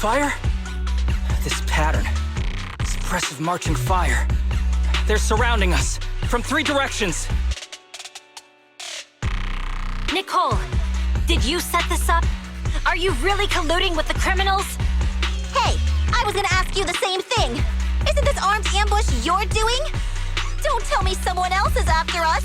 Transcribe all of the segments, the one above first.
fire? This pattern. Suppressive marching fire. They're surrounding us from 3 directions. Nicole, did you set this up? Are you really colluding with the criminals? Hey, I was gonna ask you the same thing. Isn't this armed ambush you're doing? Don't tell me someone else is after us.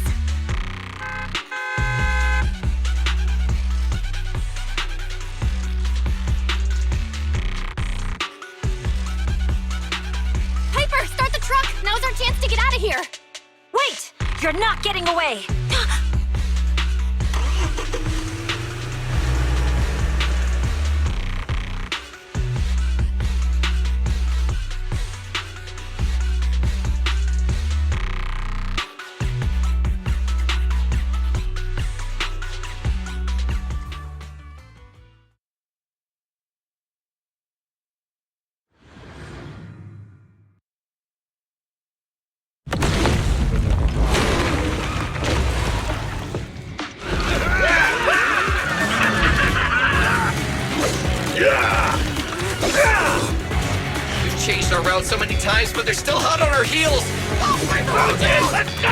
Piper, start the truck! Now's our chance to get out of here! Wait! You're not getting away! We've changed our route so many times, but they're still hot on our heels! Oh my God! Let's go!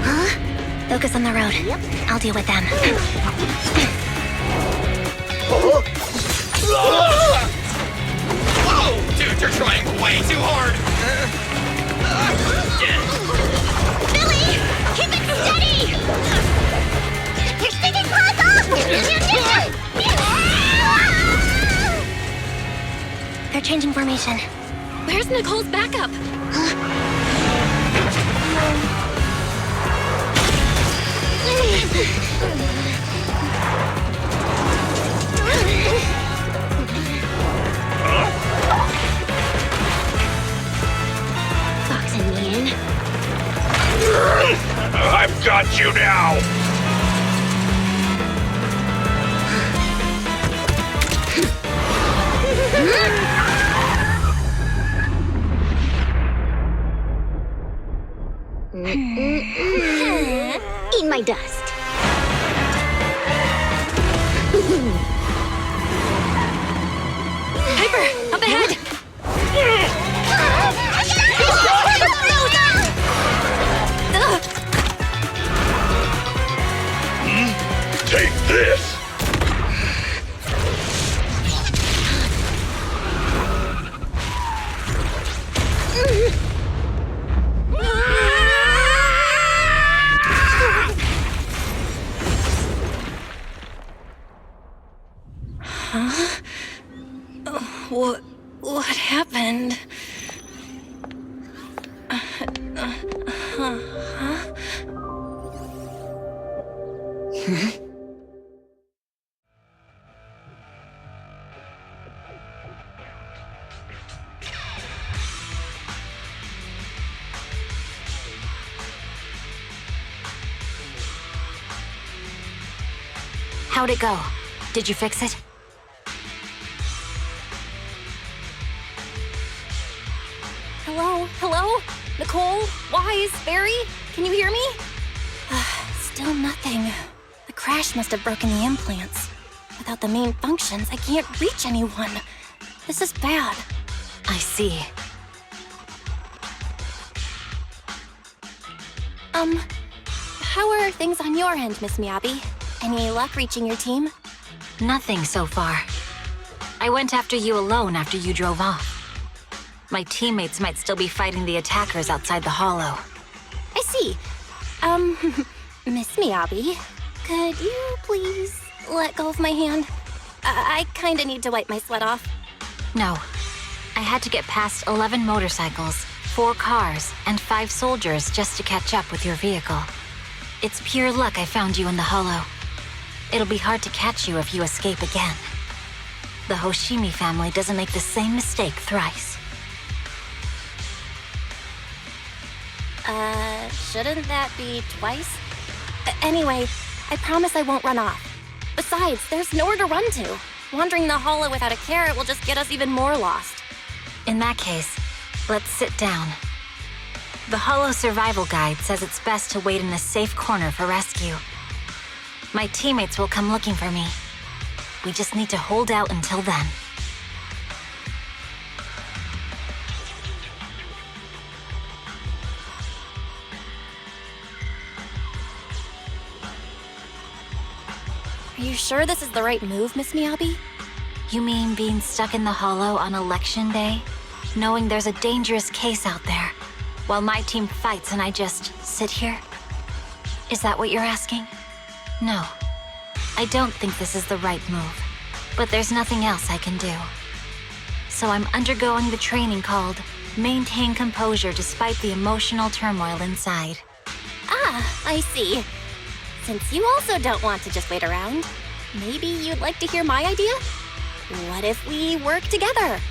Huh? Focus on the road. Yep. I'll deal with them. Whoa! Dude, you're trying way too hard! Billy! Keep it steady! You're sticking close up! They're changing formation. Where's Nicole's backup? Boxing me in. I've got you now! Eat my dust. Piper, up ahead! Take this! What happened? How'd it go? Did you fix it? Hello? Hello? Nicole? Wise? Barry? Can you hear me? Still nothing. The crash must have broken the implants. Without the main functions, I can't reach anyone. This is bad. I see. How are things on your end, Miss Miyabi? Any luck reaching your team? Nothing so far. I went after you alone after you drove off. My teammates might still be fighting the attackers outside the hollow. I see. Miss Miyabi, could you please let go of my hand? I kinda need to wipe my sweat off. No. I had to get past 11 motorcycles, 4 cars, and 5 soldiers just to catch up with your vehicle. It's pure luck I found you in the hollow. It'll be hard to catch you if you escape again. The Hoshimi family doesn't make the same mistake thrice. Shouldn't that be twice? Anyway, I promise I won't run off. Besides, there's nowhere to run to. Wandering the hollow without a carrot will just get us even more lost. In that case, let's sit down. The Hollow Survival Guide says it's best to wait in a safe corner for rescue. My teammates will come looking for me. We just need to hold out until then. Are you sure this is the right move, Miss Miyabi? You mean being stuck in the hollow on election day? Knowing there's a dangerous case out there, while my team fights and I just sit here? Is that what you're asking? No. I don't think this is the right move, but there's nothing else I can do. So I'm undergoing the training called Maintain Composure Despite the Emotional Turmoil Inside. Ah, I see. Since you also don't want to just wait around, maybe you'd like to hear my idea? What if we work together?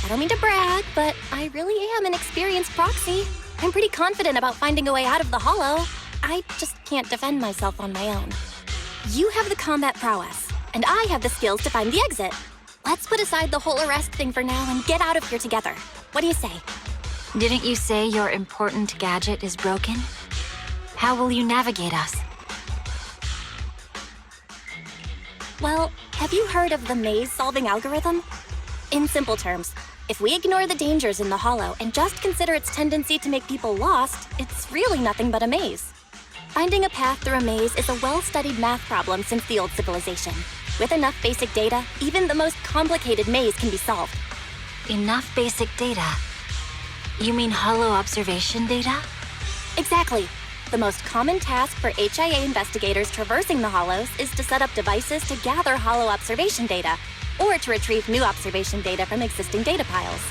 I don't mean to brag, but I really am an experienced proxy. I'm pretty confident about finding a way out of the hollow. I just can't defend myself on my own. You have the combat prowess, and I have the skills to find the exit. Let's put aside the whole arrest thing for now and get out of here together. What do you say? Didn't you say your important gadget is broken? How will you navigate us? Well, have you heard of the maze-solving algorithm? In simple terms, if we ignore the dangers in the hollow and just consider its tendency to make people lost, it's really nothing but a maze. Finding a path through a maze is a well-studied math problem since the old civilization. With enough basic data, even the most complicated maze can be solved. Enough basic data? You mean hollow observation data? Exactly. The most common task for HIA investigators traversing the hollows is to set up devices to gather hollow observation data, or to retrieve new observation data from existing data piles.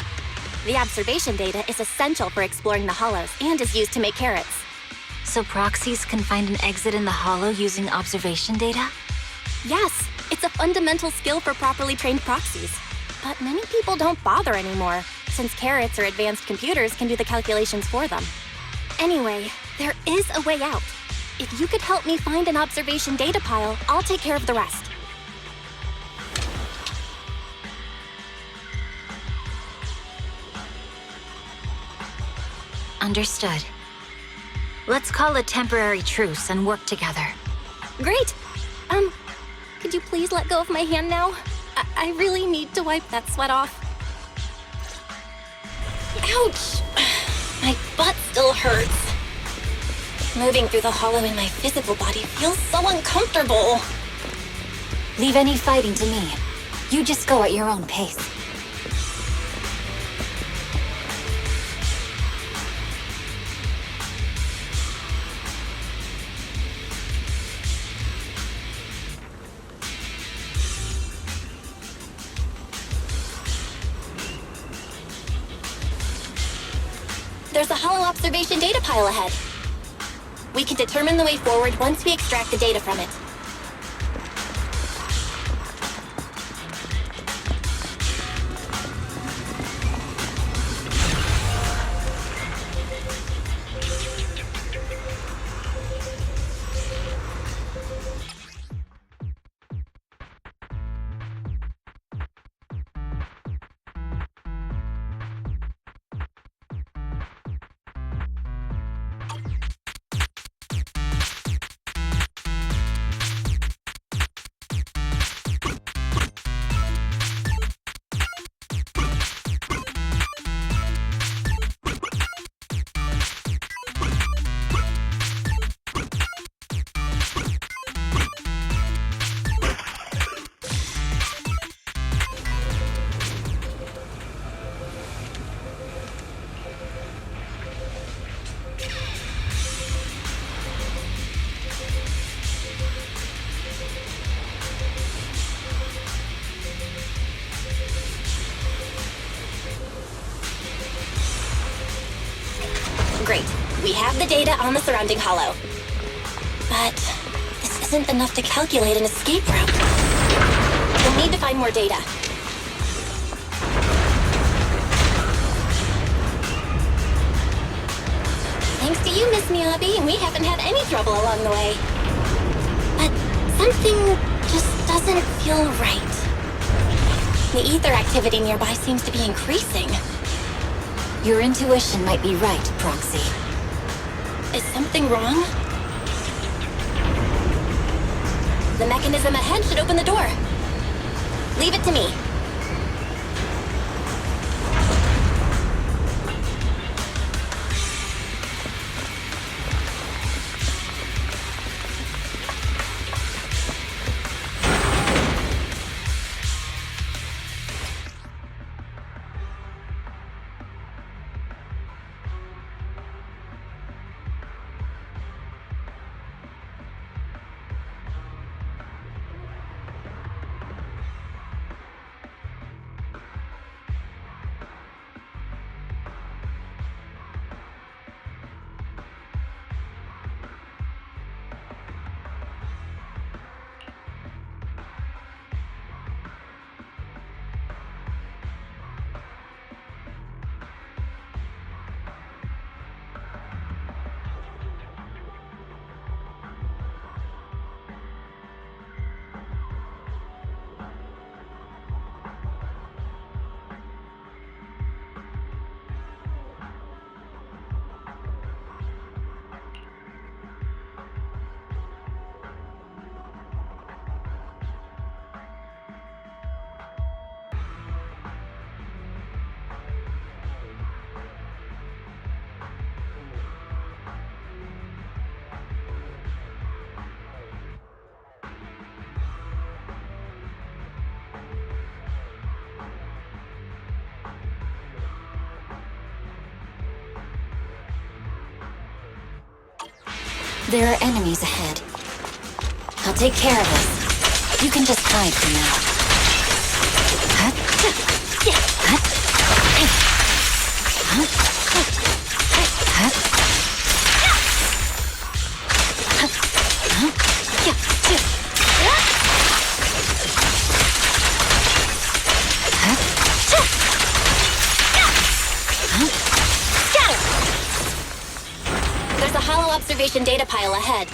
The observation data is essential for exploring the hollows and is used to make carrots. So proxies can find an exit in the hollow using observation data? Yes, it's a fundamental skill for properly trained proxies. But many people don't bother anymore, since carrots or advanced computers can do the calculations for them. Anyway, there is a way out. If you could help me find an observation data pile, I'll take care of the rest. Understood. Let's call a temporary truce and work together. Great! Could you please let go of my hand now? I really need to wipe that sweat off. Ouch! My butt still hurts. Moving through the hollow in my physical body feels so uncomfortable. Leave any fighting to me. You just go at your own pace. There's a hollow observation data pile ahead. We can determine the way forward once we extract the data from it. Great. We have the data on the surrounding hollow. But this isn't enough to calculate an escape route. We'll need to find more data. Thanks to you, Miss Miyabi, we haven't had any trouble along the way. But something just doesn't feel right. The ether activity nearby seems to be increasing. Your intuition might be right, Proxy. Is something wrong? The mechanism ahead should open the door. Leave it to me. There are enemies ahead. I'll take care of this. You can just hide for now. There's a hollow observation data pile ahead.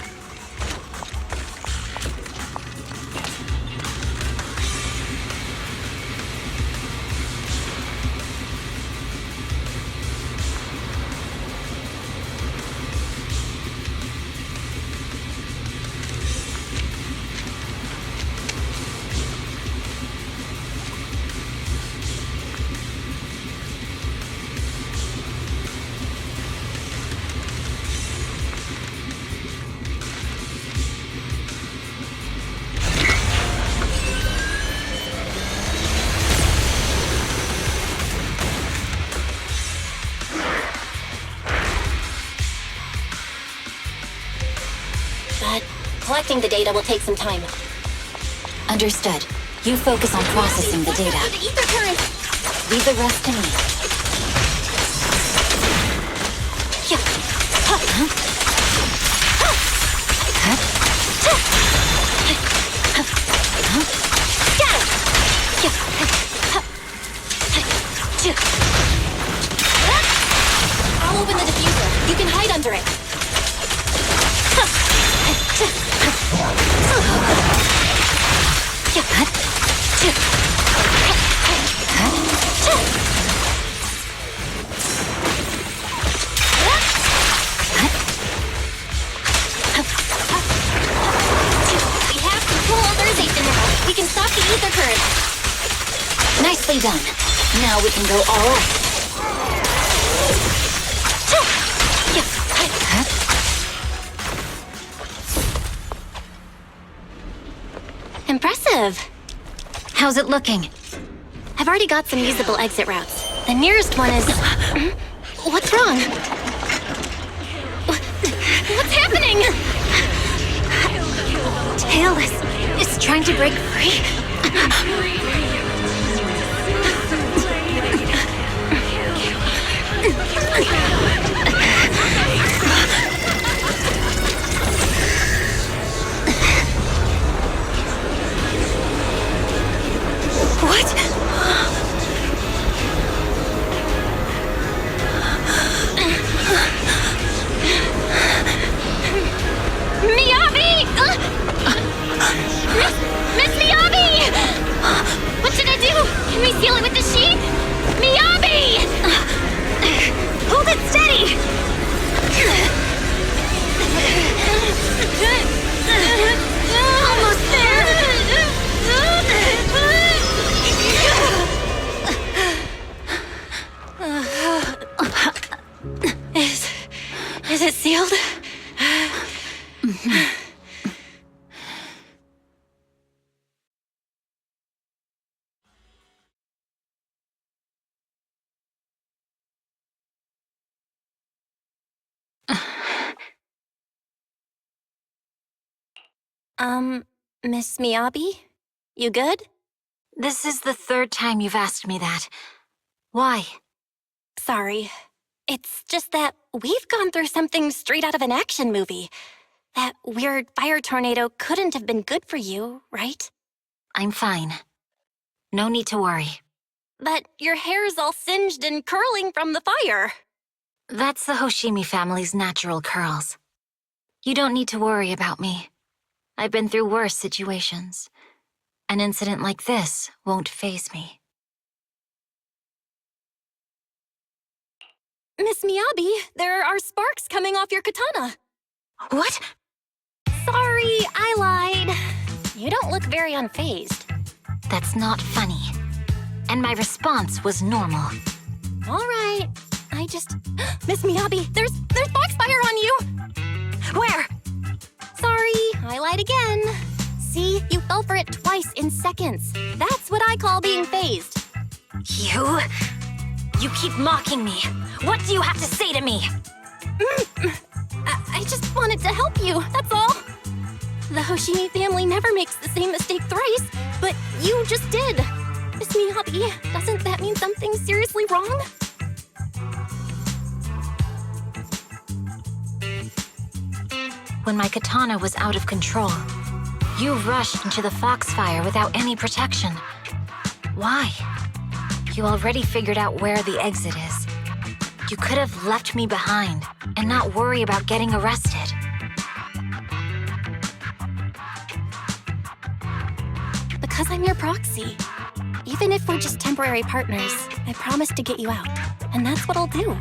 But collecting the data will take some time. Understood. You focus on processing the data. The ether current! Leave the rest to me. I'll open the diffuser. You can hide under it. We have control authorization now. We can stop the ether current. Nicely done. Now we can go all out. Impressive. How's it looking? I've already got some usable exit routes. The nearest one is... What's wrong? What's happening? Tailless is trying to break free. What? Miyabi! Miss Miyabi! Miss Miyabi? You good? This is the third time you've asked me that. Why? Sorry. It's just that we've gone through something straight out of an action movie. That weird fire tornado couldn't have been good for you, right? I'm fine. No need to worry. But your hair's all singed and curling from the fire. That's the Hoshimi family's natural curls. You don't need to worry about me. I've been through worse situations. An incident like this won't faze me. Miss Miyabi, there are sparks coming off your katana. What? Sorry, I lied. You don't look very unfazed. That's not funny. And my response was normal. All right, I just... Miss Miyabi, there's foxfire on you! Where? Sorry, I lied again. See, you fell for it twice in seconds. That's what I call being phased. You keep mocking me. What do you have to say to me? I just wanted to help you, that's all. The Hoshimi family never makes the same mistake thrice, but you just did. Miss Miyabi, doesn't that mean something seriously wrong? When my katana was out of control, you rushed into the foxfire without any protection. Why? You already figured out where the exit is. You could have left me behind and not worry about getting arrested. Because I'm your proxy. Even if we're just temporary partners, I promise to get you out. And that's what I'll do.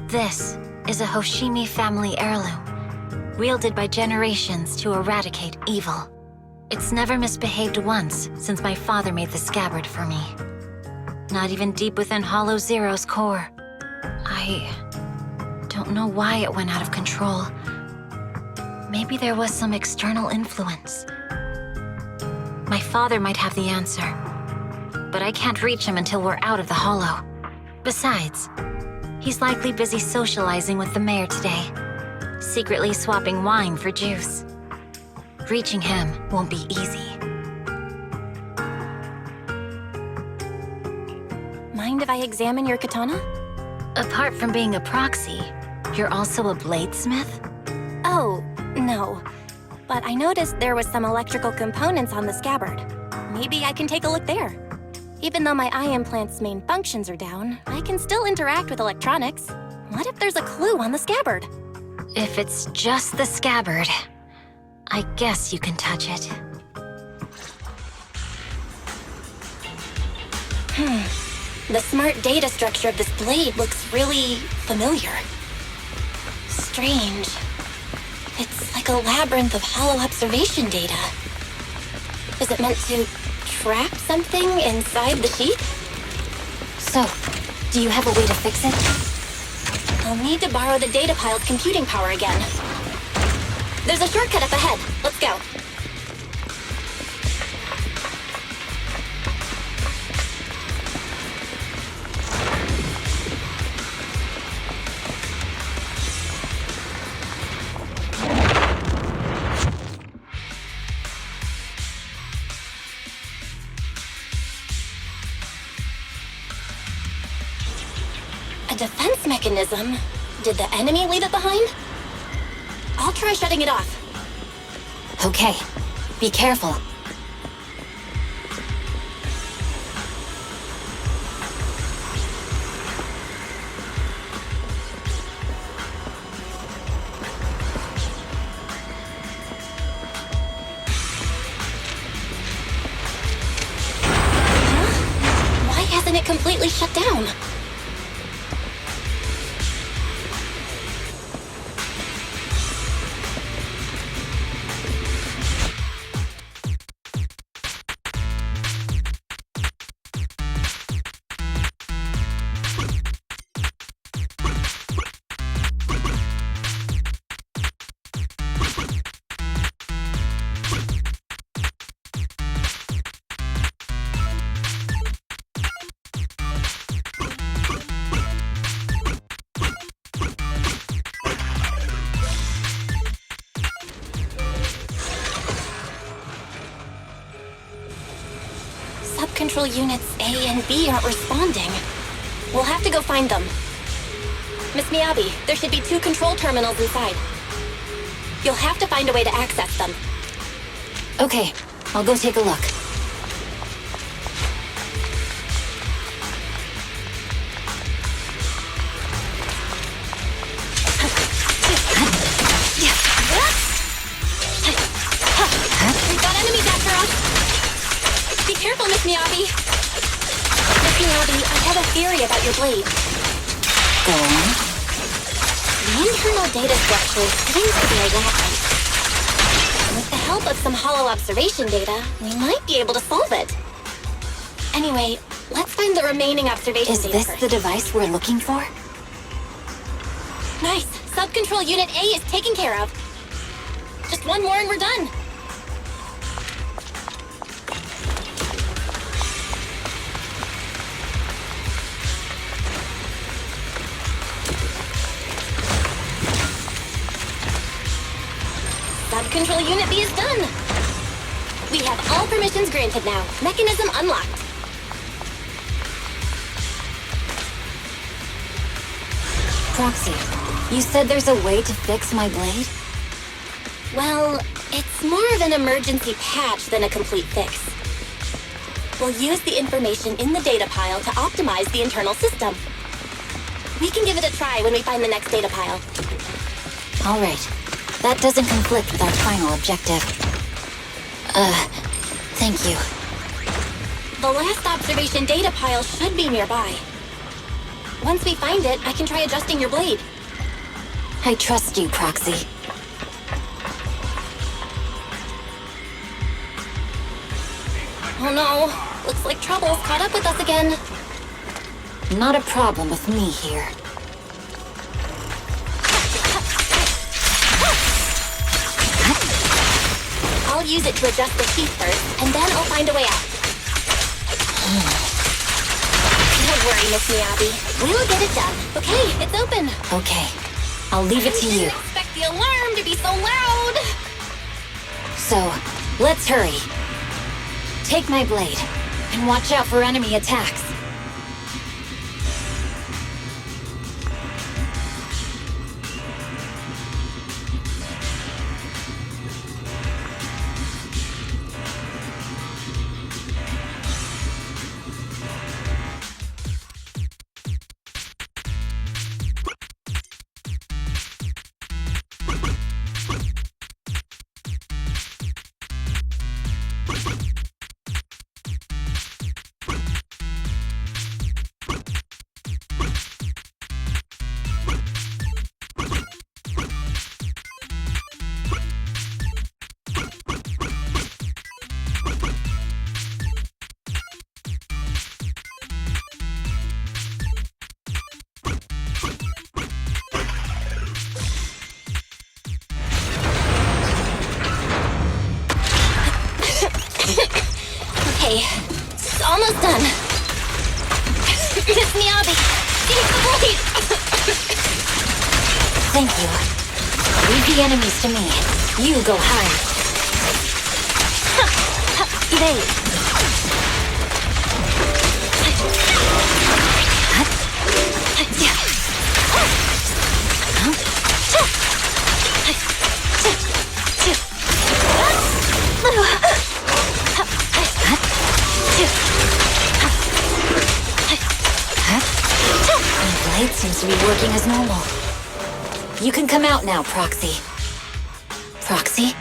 This is a Hoshimi family heirloom, wielded by generations to eradicate evil. It's never misbehaved once since my father made the scabbard for me. Not even deep within Hollow Zero's core. I don't know why it went out of control. Maybe there was some external influence. My father might have the answer, but I can't reach him until we're out of the Hollow. Besides, he's likely busy socializing with the mayor today, secretly swapping wine for juice. Reaching him won't be easy. Mind if I examine your katana? Apart from being a proxy, you're also a bladesmith? Oh, no. But I noticed there was some electrical components on the scabbard. Maybe I can take a look there. Even though my eye implant's main functions are down, I can still interact with electronics. What if there's a clue on the scabbard? If it's just the scabbard, I guess you can touch it. The smart data structure of this blade looks really familiar. Strange. It's like a labyrinth of hollow observation data. Is it meant to trap something inside the sheath? So, do you have a way to fix it? I'll need to borrow the data pile's computing power again. There's a shortcut up ahead. Let's go. A defense mechanism? Did the enemy leave it behind? I'll try shutting it off. Okay, be careful. Why hasn't it completely shut down? Sub-control units A and B aren't responding. We'll have to go find them. Miss Miyabi, there should be 2 control terminals inside. You'll have to find a way to access them. Okay, I'll go take a look. We've got enemies after us! Be careful, Miss Miyabi! Miss Miyabi, I have a theory about your blade. Go on. The internal data structure seems to be a labyrinth. With the help of some hollow observation data, we might be able to solve it. Anyway, let's find the remaining observation Is data this first. the device we're looking for? Nice! Sub-control unit A is taken care of. Just one more and we're done. Sub-control unit B is done. We have all permissions granted now. Mechanism unlocked. Proxy, you said there's a way to fix my blade? Well, it's more of an emergency patch than a complete fix. We'll use the information in the data pile to optimize the internal system. We can give it a try when we find the next data pile. All right. That doesn't conflict with our final objective. Thank you. The last observation data pile should be nearby. Once we find it, I can try adjusting your blade. I trust you, Proxy. Oh no, looks like trouble's caught up with us again. Not a problem with me here. I'll use it to adjust the teeth first, and then I'll find a way out. Don't worry, Miss Miyabi. We'll get it done. Okay, it's open. Okay, I'll leave it to I you. didn't expect the alarm to be so loud. So, let's hurry. Take my blade, and watch out for enemy attacks. Okay, it's almost done. Miss Miyabi, take the blade! Thank you. Leave the enemies to me. You go hide. Evade. My blade seems to be working as normal. You can come out now, Proxy. Proxy?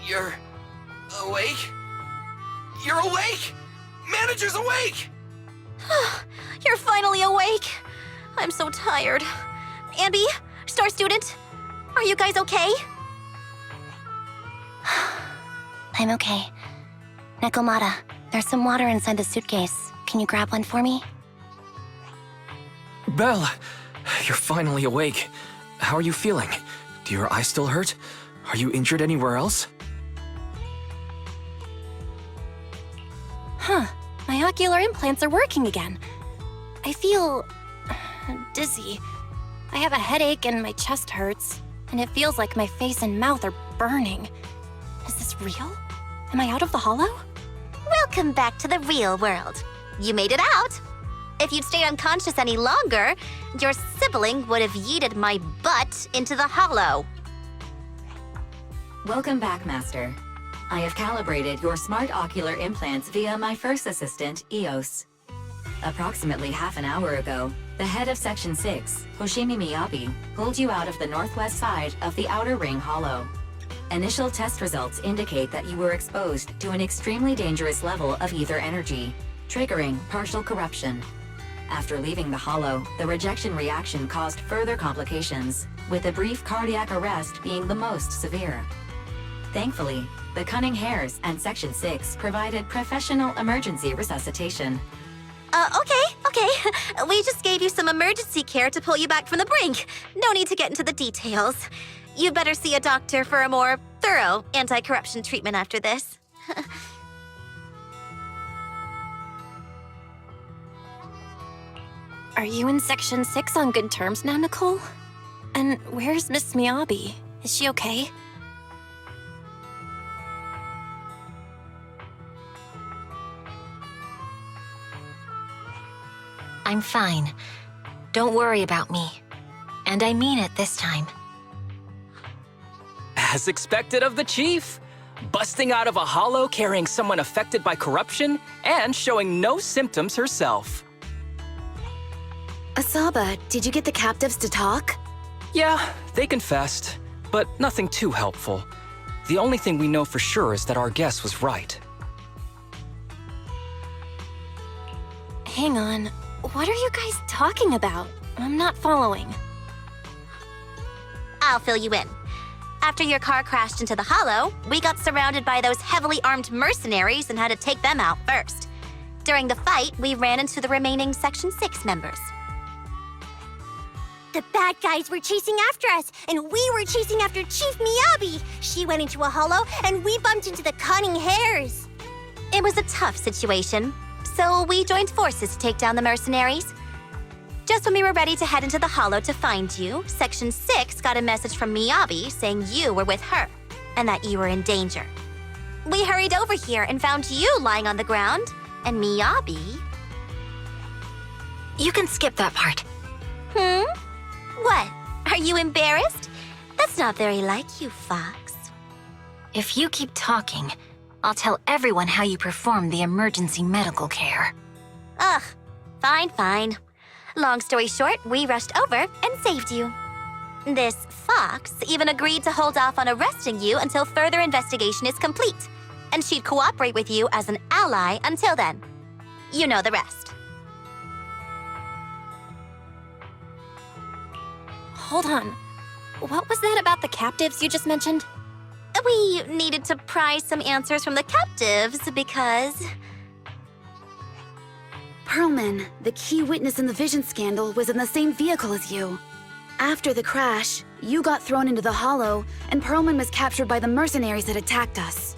You're awake? You're awake! Manager's awake! You're finally awake. I'm so tired. Ambi, Star Student, are you guys okay? I'm okay. Nekomata, there's some water inside the suitcase. Can you grab one for me? Belle, you're finally awake. How are you feeling? Do your eyes still hurt? Are you injured anywhere else? Huh. My ocular implants are working again. I feel dizzy. I have a headache and my chest hurts, and it feels like my face and mouth are burning. Is this real? Am I out of the hollow? Welcome back to the real world. You made it out. If you'd stayed unconscious any longer, your sibling would have yeeted my butt into the hollow. Welcome back, Master. I have calibrated your smart ocular implants via my first assistant, EOS. Approximately half an hour ago, the head of Section 6, Hoshimi Miyabi, pulled you out of the northwest side of the Outer Ring Hollow. Initial test results indicate that you were exposed to an extremely dangerous level of ether energy, triggering partial corruption. After leaving the hollow, the rejection reaction caused further complications, with a brief cardiac arrest being the most severe. Thankfully, the Cunning Hares and Section 6 provided professional emergency resuscitation. Okay. We just gave you some emergency care to pull you back from the brink. No need to get into the details. You better see a doctor for a more thorough anti-corruption treatment after this. Are you in Section 6 on good terms now, Nicole? And where's Miss Miyabi? Is she okay? I'm fine. Don't worry about me. And I mean it this time. As expected of the Chief. Busting out of a hollow carrying someone affected by corruption and showing no symptoms herself. Asaba, did you get the captives to talk? Yeah, they confessed, but nothing too helpful. The only thing we know for sure is that our guess was right. Hang on. What are you guys talking about? I'm not following. I'll fill you in. After your car crashed into the hollow, we got surrounded by those heavily armed mercenaries and had to take them out first. During the fight, we ran into the remaining Section 6 members. The bad guys were chasing after us, and we were chasing after Chief Miyabi. She went into a hollow, and we bumped into the Cunning Hares. It was a tough situation, so we joined forces to take down the mercenaries. Just when we were ready to head into the hollow to find you, Section 6 got a message from Miyabi saying you were with her, and that you were in danger. We hurried over here and found you lying on the ground, and Miyabi... You can skip that part. What? Are you embarrassed? That's not very like you, Fox. If you keep talking, I'll tell everyone how you performed the emergency medical care. Ugh, fine. Long story short, we rushed over and saved you. This Fox even agreed to hold off on arresting you until further investigation is complete, and she'd cooperate with you as an ally until then. You know the rest. Hold on. What was that about the captives you just mentioned? We needed to pry some answers from the captives because... Perlman, the key witness in the Vision scandal, was in the same vehicle as you. After the crash, you got thrown into the hollow, and Perlman was captured by the mercenaries that attacked us.